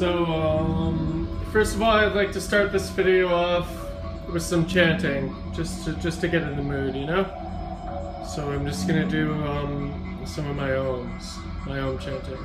First of all, I'd like to start this video off with some chanting, just to get in the mood, you know? So I'm just gonna do some of my own chanting.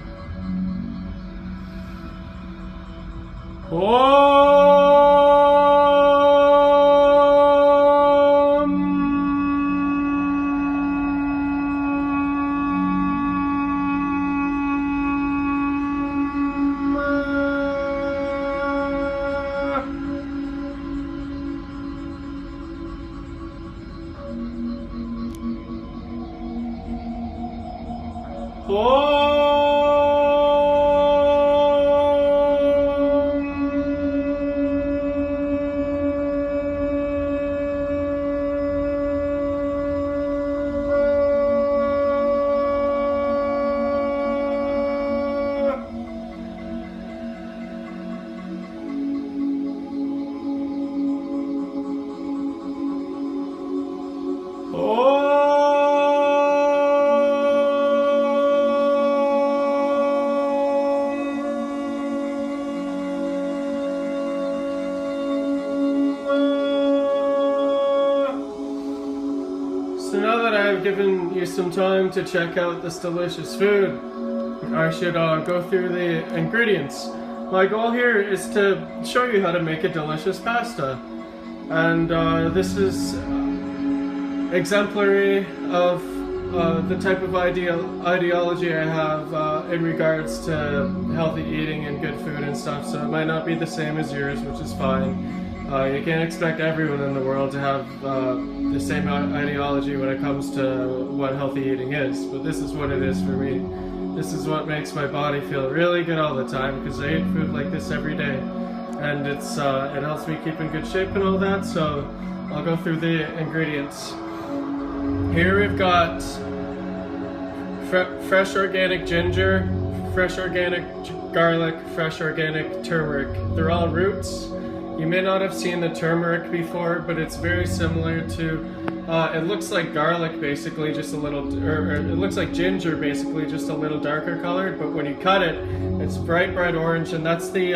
So now that I've given you some time to check out this delicious food, I should go through the ingredients. My goal here is to show you how to make a delicious pasta, and this is exemplary of the type of ideology I have in regards to healthy eating and good food and stuff, so it might not be the same as yours, which is fine. You can't expect everyone in the world to have the same ideology when it comes to what healthy eating is, but this is what it is for me. This is what makes my body feel really good all the time, because I eat food like this every day, and it helps me keep in good shape and all that. So I'll go through the ingredients. Here we've got fresh organic ginger, fresh organic garlic, fresh organic turmeric. They're all roots. You may not have seen the turmeric before, but it's very similar to, it looks like garlic basically, just a little, or it looks like ginger basically, just a little darker colored, but when you cut it, it's bright orange, and that's the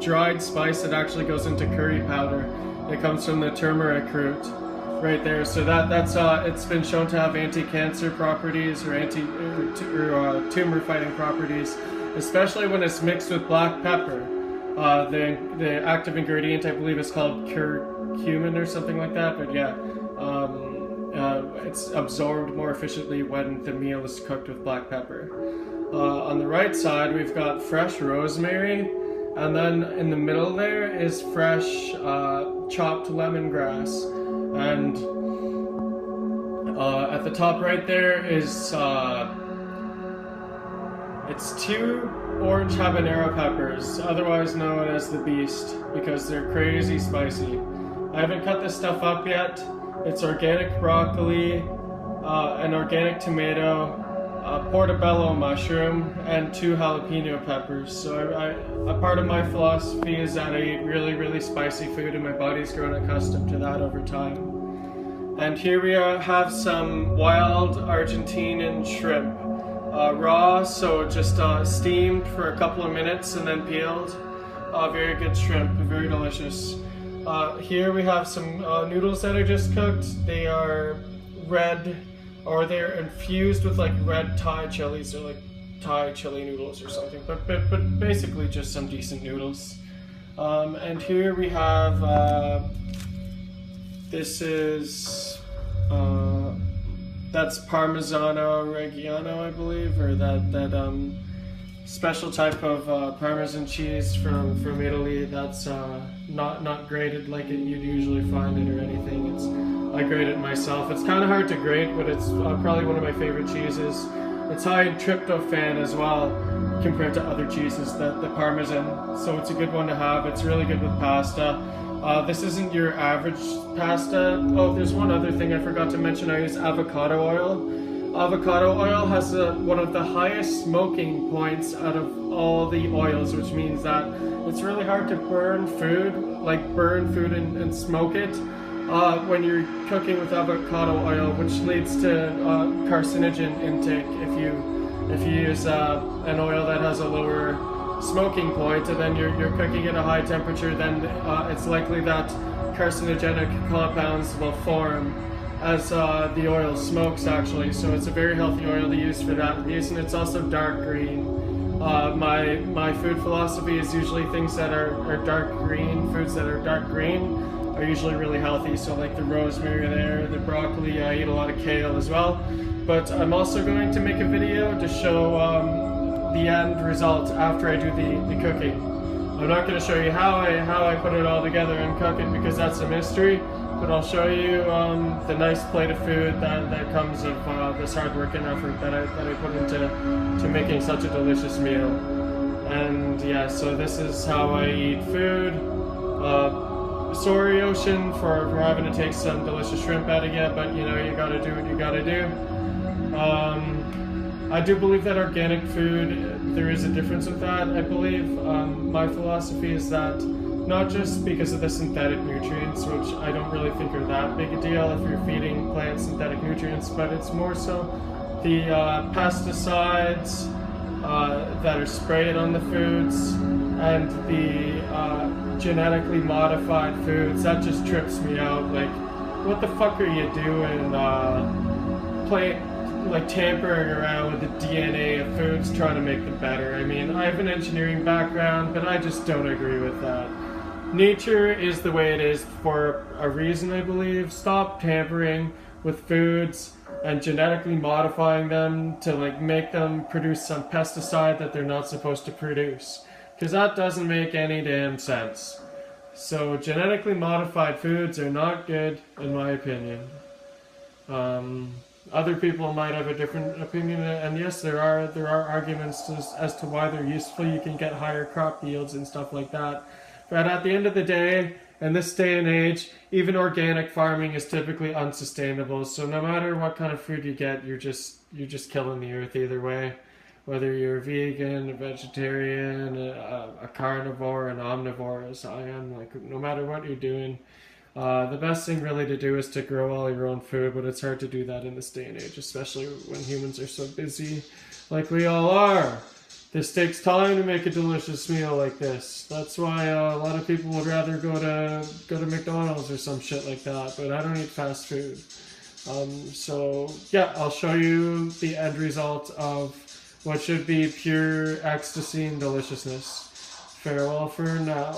dried spice that actually goes into curry powder. It comes from the turmeric root right there. So that's it's been shown to have anti-cancer properties or tumor fighting properties, especially when it's mixed with black pepper. The active ingredient, I believe, is called curcumin or something like that, but yeah, it's absorbed more efficiently when the meal is cooked with black pepper. On the right side, we've got fresh rosemary, and then in the middle there is fresh chopped lemongrass, and at the top right there is it's 2 orange habanero peppers, otherwise known as the Beast, because they're crazy spicy. I haven't cut this stuff up yet. It's organic broccoli, an organic tomato, a portobello mushroom, and 2 jalapeno peppers. So a part of my philosophy is that I eat really spicy food, and my body's grown accustomed to that over time. And here we have some wild Argentinian shrimp. Raw, so just steamed for a couple of minutes and then peeled. Very good shrimp, very delicious. Here we have some noodles that I just cooked. They are red, or they're infused with like red Thai chilies, or like Thai chili noodles or something, but basically just some decent noodles. And here we have, this is, that's Parmigiano Reggiano, I believe, or that special type of Parmesan cheese from Italy. That's not grated like you'd usually find it or anything. I grate it myself. It's kind of hard to grate, but it's probably one of my favorite cheeses. It's high in tryptophan as well compared to other cheeses, the Parmesan. So it's a good one to have. It's really good with pasta. This isn't your average pasta. Oh, there's one other thing I forgot to mention. I use avocado oil. Avocado oil has one of the highest smoking points out of all the oils, which means that it's really hard to burn food and smoke it when you're cooking with avocado oil, which leads to carcinogen intake if you use an oil that has a lower smoking point, and then you're cooking at a high temperature, then it's likely that carcinogenic compounds will form as the oil smokes, actually. So it's a very healthy oil to use for that reason. It's also dark green. My food philosophy is usually things that are dark green. Foods that are dark green are usually really healthy. So like the rosemary there, the broccoli, I eat a lot of kale as well. But I'm also going to make a video to show the end result after I do the cooking. I'm not going to show you how I put it all together and cook it because that's a mystery, but I'll show you the nice plate of food that comes of this hard work and effort that I put into making such a delicious meal. And yeah, so this is how I eat food. Sorry, Ocean, for having to take some delicious shrimp out of you, but you know, you gotta do what you gotta do. I do believe that organic food, there is a difference with that, I believe. My philosophy is that not just because of the synthetic nutrients, which I don't really think are that big a deal if you're feeding plants synthetic nutrients, but it's more so the pesticides that are sprayed on the foods and the genetically modified foods. That just trips me out. Like, what the fuck are you doing? Tampering around with the DNA of foods, trying to make them better. I mean, I have an engineering background, but I just don't agree with that. Nature is the way it is for a reason, I believe. Stop tampering with foods and genetically modifying them to like make them produce some pesticide that they're not supposed to produce, because that doesn't make any damn sense. So genetically modified foods are not good, in my opinion. Other people might have a different opinion, and yes, there are arguments as to why they're useful. You can get higher crop yields and stuff like that. But at the end of the day, in this day and age, even organic farming is typically unsustainable. So no matter what kind of food you get, you're just killing the earth either way. Whether you're a vegan, a vegetarian, a carnivore, an omnivore, as I am, like no matter what you're doing, the best thing really to do is to grow all your own food, but it's hard to do that in this day and age, especially when humans are so busy like we all are. This takes time to make a delicious meal like this. That's why a lot of people would rather go to McDonald's or some shit like that, but I don't eat fast food. So yeah, I'll show you the end result of what should be pure ecstasy and deliciousness. Farewell for now.